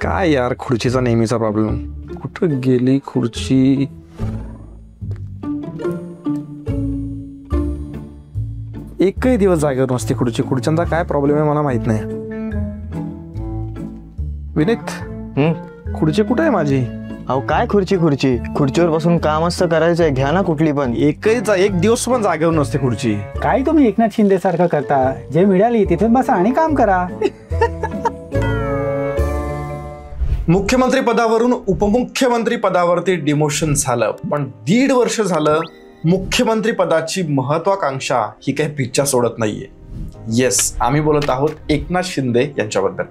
काय यार, खुर्चीचा नेहमीचा प्रॉब्लेम. कुठं गेली खुर्ची? एकही दिवस जागेवर नसते खुर्ची. खुर्च्यांचा काय प्रॉब्लेम आहे मला माहित नाही. विनीत, खुर्ची कुठे आहे माझी? अहो काय खुर्चीवर बसून काम असतं करायचंय, घ्या ना कुठली पण. एक दिवस पण जागेवर नसते खुर्ची. काय तुम्ही एकनाथ शिंदे सारखं करता? जे मिळाली तिथे बसा आणि काम करा. मुख्यमंत्री पदावरून उपमुख्यमंत्री पदावरती डिमोशन झालं, पण 1.5 वर्ष झालं मुख्यमंत्री पदाची महत्वाकांक्षा ही काही पिच्छा सोडत नाहीये. येस, आम्ही बोलत आहोत एकनाथ शिंदे यांच्याबद्दल.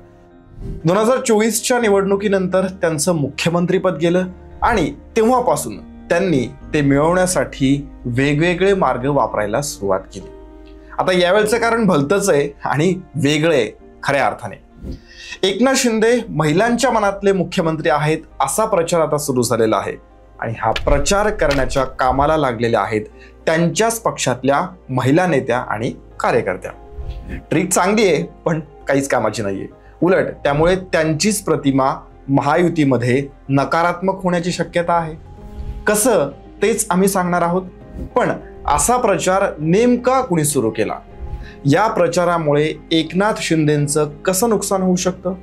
2024च्या निवडणुकीनंतर त्यांचं मुख्यमंत्रीपद गेलं आणि तेव्हापासून त्यांनी ते मिळवण्यासाठी वेगवेगळे मार्ग वापरायला सुरुवात केली. आता यावेळचं कारण भलतंच आहे आणि वेगळे खऱ्या अर्थाने. एकनाथ शिंदे महिलांच्या मनातले मुख्यमंत्री आहेत असा प्रचार आता सुरू झालेला आहे आणि हा प्रचार करण्याच्या कामाला लागलेल्या आहेत त्यांच्याच पक्षातल्या महिला नेत्या आणि कार्यकर्त्या. ट्रिक चांगली आहे पण काहीच कामाची नाहीये. उलट त्यामुळे त्यांचीच प्रतिमा महायुतीमध्ये नकारात्मक होण्याची शक्यता आहे. कसं तेच आम्ही सांगणार आहोत. पण असा प्रचार नेमका कुणी सुरू केला? या प्रचारामुळे एकनाथ शिंदेंचं कसं नुकसान होऊ शकतं?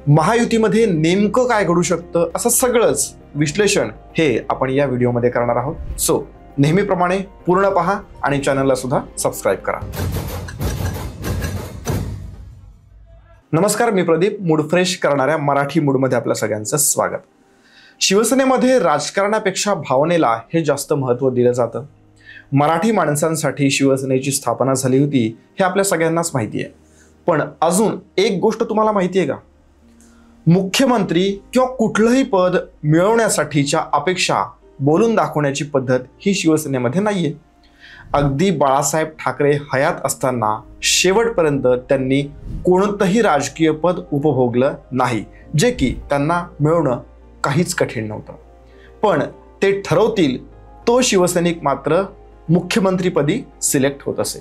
महायुतीमध्ये नेमकं काय घडू शकतं? असं सगळंच विश्लेषण हे आपण या व्हिडिओमध्ये करणार आहोत. सो नेहमीप्रमाणे पूर्ण पहा आणि चॅनलला सुद्धा सबस्क्राईब करा. नमस्कार, मी प्रदीप. मूड फ्रेश करणाऱ्या मराठी मूडमध्ये आपल्या सगळ्यांचं स्वागत. शिवसेनेमध्ये राजकारणापेक्षा भावनेला हे जास्त महत्त्व दिलं जातं. मराठी माणसांसाठी शिवसेनेची स्थापना झाली होती हे आपल्या सगळ्यांनाच माहिती आहे. पण अजून एक गोष्ट तुम्हाला माहिती आहे का? मुख्यमंत्री किंवा कुठलंही पद मिळवण्यासाठीच्या अपेक्षा बोलून दाखवण्याची पद्धत ही शिवसेनेमध्ये नाहीये. अगदी बाळासाहेब ठाकरे हयात असताना शेवटपर्यंत त्यांनी कोणतंही राजकीय पद उपभोगलं नाही, जे की त्यांना मिळवणं काहीच कठीण नव्हतं. पण ते ठरवतील तो शिवसैनिक मात्र मुख्यमंत्रीपदी सिलेक्ट होत असे.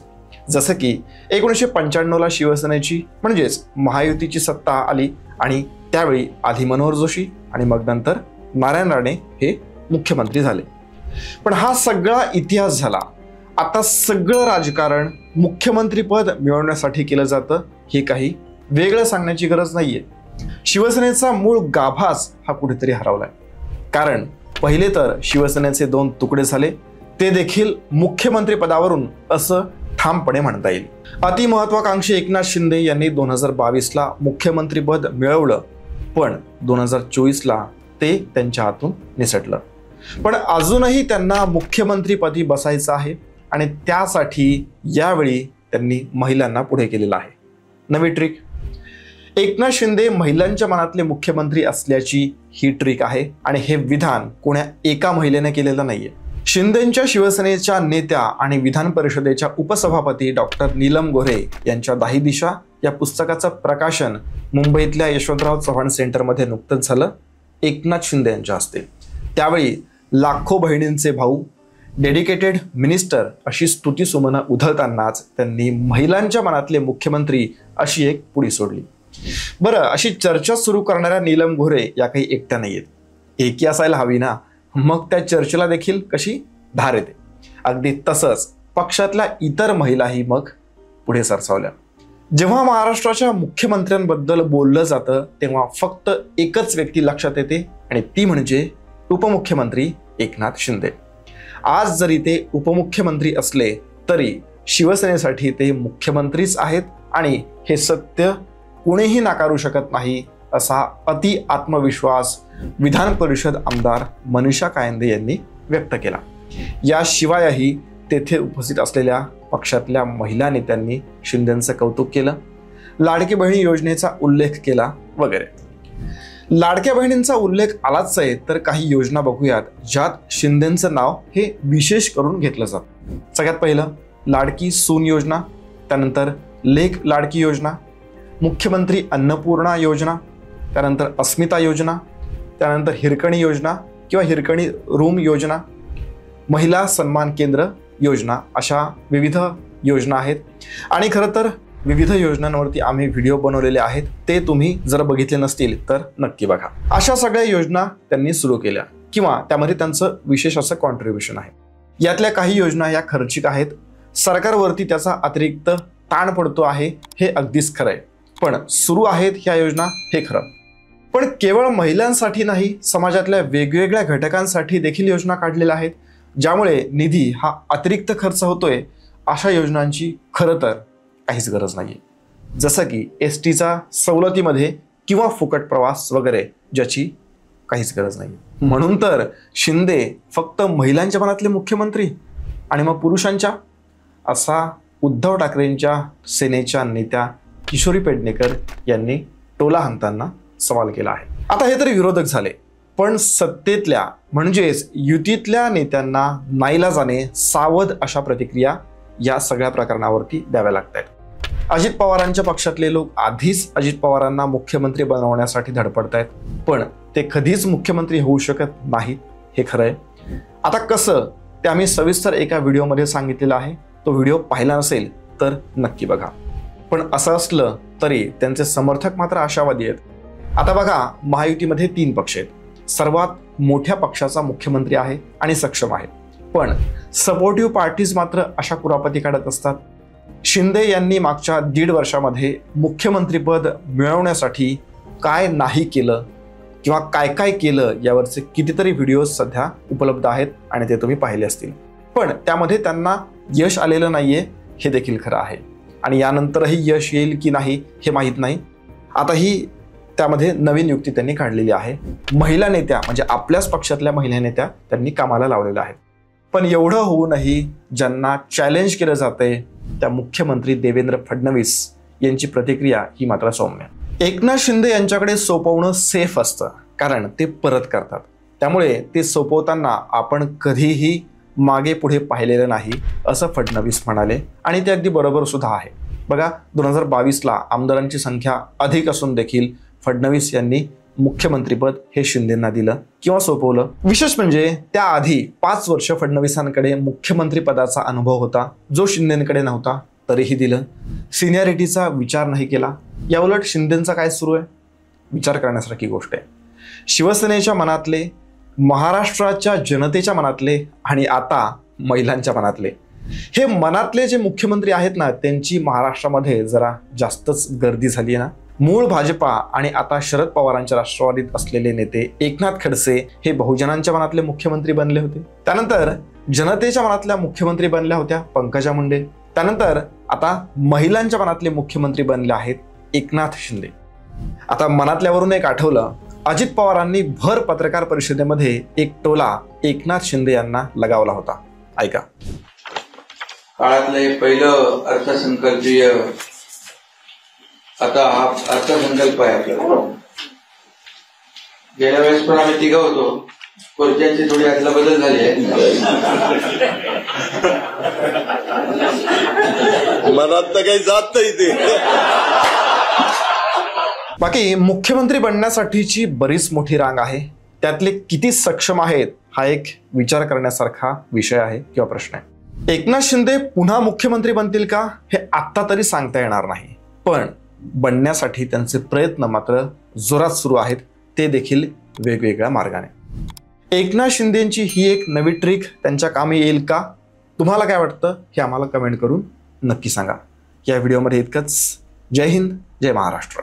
जसं की 1995ला शिवसेनेची म्हणजेच महायुतीची सत्ता आली आणि त्यावेळी आधी मनोहर जोशी आणि मग नंतर नारायण राणे हे मुख्यमंत्री झाले. पण हा सगळा इतिहास झाला. आता सगळं राजकारण मुख्यमंत्रीपद मिळवण्यासाठी केलं जातं हे काही वेगळं सांगण्याची गरज नाहीये. शिवसेनेचा मूळ गाभाच हा कुठेतरी हरवलाय. कारण पहिले तर शिवसेनेचे 2 तुकडे झाले, ते देखील मुख्यमंत्री पदावरून असं ठामपणे म्हणता येईल. अतिमहत्वाकांक्षी एकनाथ शिंदे यांनी 2022ला मुख्यमंत्रीपद मिळवलं, पण 2024ला ते त्यांच्या हातून निसटलं. पण अजूनही त्यांना मुख्यमंत्रीपदी बसायचं आहे आणि त्यासाठी यावेळी त्यांनी महिलांना पुढे केलेलं आहे. नवी ट्रिक. एकनाथ शिंदे महिलांच्या मनातले मुख्यमंत्री असल्याची ही ट्रिक आहे आणि हे विधान कोण्या एका महिलेने केलेलं नाहीये. शिंदेंच्या शिवसेनेच्या नेत्या आणि विधान परिषदेच्या उपसभापती डॉक्टर नीलम गोऱ्हे यांच्या 10 दिशा या पुस्तकाचं प्रकाशन मुंबईतल्या यशवंतराव चव्हाण सेंटरमध्ये नुकतंच झालं एकनाथ शिंदे यांच्या हस्ते. त्यावेळी लाखो बहिणींचे भाऊ, डेडिकेटेड मिनिस्टर अशी स्तुतीसुमनं उधळतानाच त्यांनी महिलांच्या मनातले मुख्यमंत्री अशी एक पुडी सोडली. बरं, अशी चर्चा सुरू करणाऱ्या नीलम गोऱ्हे या काही एकट्या नाहीयेत. एकी असायला हवी ना, मग त्या चर्चेला देखील कशी धार येते. अगदी तसंच पक्षातल्या इतर महिलाही मग पुढे सरसावल्या. जेव्हा महाराष्ट्राच्या मुख्यमंत्र्यांबद्दल बोललं जातं तेव्हा फक्त एकच व्यक्ती लक्षात येते आणि ती म्हणजे उपमुख्यमंत्री एकनाथ शिंदे. आज जरी ते उपमुख्यमंत्री असले तरी शिवसेनेसाठी ते मुख्यमंत्रीच आहेत आणि हे सत्य कोणीही नाकारू शकत नाही असा अति आत्मविश्वास विधान परिषद आमदार मनीषा कायंदे यांनी व्यक्त केला. याशिवायही तेथे उपस्थित असलेल्या पक्षातल्या महिला नेत्यांनी शिंदेंचं कौतुक केलं, लाडकी बहिणी योजनेचा उल्लेख केला वगैरे. लाडक्या बहिणींचा उल्लेख आलाच आहे तर काही योजना बघूयात ज्यात शिंदेंचं नाव हे विशेष करून घेतलं जातं. सगळ्यात पहिलं लाडकी सून योजना, त्यानंतर लेक लाडकी योजना, मुख्यमंत्री अन्नपूर्णा योजना, त्यानंतर अस्मिता योजना, त्यानंतर हिरकणी योजना किंवा हिरकणी रूम योजना, महिला सन्मान केंद्र योजना, अशा विविध योजना आहेत. आणि खरं तर विविध योजनांवरती आम्ही व्हिडिओ बनवलेले आहेत, ते तुम्ही जर बघितले नसतील तर नक्की बघा. अशा सगळ्या योजना त्यांनी सुरू केल्या किंवा त्यामध्ये त्यांचं विशेष असं कॉन्ट्रीब्युशन आहे. यातल्या काही योजना या खर्चिक आहेत, सरकारवरती त्याचा अतिरिक्त ताण पडतो आहे, हे अगदीच खरं आहे. पण सुरू आहेत ह्या योजना हे खरं. पण केवळ महिलांसाठी नाही, समाजातल्या वेगवेगळ्या घटकांसाठी देखील योजना काढलेल्या आहेत, ज्यामुळे निधी हा अतिरिक्त खर्च होतोय. अशा योजनांची खरं तर काहीच गरज नाही. जसं की STचा सवलतीमध्ये किंवा फुकट प्रवास वगैरे, ज्याची काहीच गरज नाही. म्हणून तर शिंदे फक्त महिलांच्या मनातले मुख्यमंत्री आणि मग पुरुषांच्या, असा उद्धव ठाकरेंच्या सेनेच्या नेत्या किशोरी पेडणेकर यांनी टोला हाणताना सवाल केला आहे. आता हे तरी विरोधक झाले, पण सत्तेतल्या म्हणजेच युतीतल्या नेत्यांना नाईलाजाने सावध अशा प्रतिक्रिया या सगळ्या प्रकरणावरती द्याव्या लागत आहेत. अजित पवारांच्या पक्षातले लोक आधीच अजित पवारांना मुख्यमंत्री बनवण्यासाठी धडपडत आहेत, पण ते कधीच मुख्यमंत्री होऊ शकत नाहीत, हे खरं आहे. आता कसं ते आम्ही सविस्तर एका व्हिडिओमध्ये सांगितलेलं आहे. तो व्हिडिओ पाहिला नसेल तर नक्की बघा. पण असं असलं तरी त्यांचे समर्थक मात्र आशावादी आहेत. आता बघा, महायुतीमध्ये 3 पक्ष आहेत. सर्वात मोठ्या पक्षाचा मुख्यमंत्री आहे आणि सक्षम आहे, पण सपोर्टिव्ह पार्टीज मात्र अशा कुरापती काढत असतात. शिंदे यांनी मागच्या 1.5 वर्षामध्ये मुख्यमंत्रीपद मिळवण्यासाठी काय नाही केलं किंवा काय काय केलं यावरचे कितीतरी व्हिडिओज सध्या उपलब्ध आहेत आणि ते तुम्ही पाहिले असतील. पण त्यामध्ये त्यांना यश आलेलं नाहीये, हे देखील खरं आहे. आणि यानंतरही यश येईल की नाही हे माहीत नाही. आता ही त्यामध्ये नवीन युक्ती त्यांनी काढलेली आहे. महिला नेत्या म्हणजे आपल्याच पक्षातल्या महिला नेत्या त्यांनी कामाला लावलेल्या आहेत. पण एवढं होऊनही ज्यांना चॅलेंज केलं जातंय त्या मुख्यमंत्री देवेंद्र फडणवीस यांची प्रतिक्रिया ही मात्र सौम्य. एकनाथ शिंदे यांच्याकडे सोपवणं सेफ असतं, कारण ते परत करतात. त्यामुळे ते सोपवताना आपण कधीही मागे पुढे पाहिलेलं नाही, असं फडणवीस म्हणाले. आणि ते अगदी बरोबर सुद्धा आहे. बघा, 2022ला आमदारांची संख्या अधिक असून देखील फडणवीस यांनी मुख्यमंत्रीपद हे शिंदेंना दिलं किंवा सोपवलं. विशेष म्हणजे त्याआधी 5 वर्ष फडणवीसांकडे मुख्यमंत्री पदाचा अनुभव होता, जो शिंदेंकडे नव्हता, तरीही दिलं. सिनियरिटीचा विचार नाही केला. याउलट शिंदेंचा काय सुरू आहे, विचार करण्यासारखी गोष्ट आहे. शिवसेनेच्या मनातले, महाराष्ट्राच्या जनतेच्या मनातले आणि आता महिलांच्या मनातले, हे मनातले जे मुख्यमंत्री आहेत ना, त्यांची महाराष्ट्रामध्ये जरा जास्तच गर्दी झाली आहे ना. मूळ भाजपा आणि आता शरद पवारांच्या राष्ट्रवादीत असलेले नेते एकनाथ खडसे हे बहुजनांच्या मनातले मुख्यमंत्री बनले होते. त्यानंतर जनतेच्या मनातल्या मुख्यमंत्री बनल्या होत्या पंकजा मुंडे. त्यानंतर आता महिलांच्या मनातले मुख्यमंत्री बनले आहेत एकनाथ शिंदे. आता मनातल्यावरून एक आठवलं, अजित पवारांनी भर पत्रकार परिषदेमध्ये एक टोला एकनाथ शिंदे यांना लगावला होता. ऐका. काळातलं हे पहिलं अर्थसंकल्पीय, आता हा अर्थसंकल्प आहे आपल्याला. गेल्या वेळेस पण आम्ही 3 होतो, खुर्च्यांची थोडी आतला बदल झाली आहे. मनात तर काही जात नाही ते. बाकी मुख्यमंत्री बनण्यासाठीची बरीच मोठी रांग आहे. त्यातले किती सक्षम आहेत हा एक विचार करण्यासारखा विषय आहे किंवा प्रश्न आहे. एकनाथ शिंदे पुन्हा मुख्यमंत्री बनतील का हे आत्ता तरी सांगता येणार नाही, पण बनण्यासाठी त्यांचे प्रयत्न मात्र जोरात सुरू आहेत, ते देखील वेगवेगळ्या मार्गाने. एकनाथ शिंदेची ही एक नवी ट्रिक त्यांच्या कामी येईल का? तुम्हाला काय वाटतं हे आम्हाला कमेंट करून नक्की सांगा. या व्हिडिओमध्ये इतकंच. जय हिंद, जय महाराष्ट्र.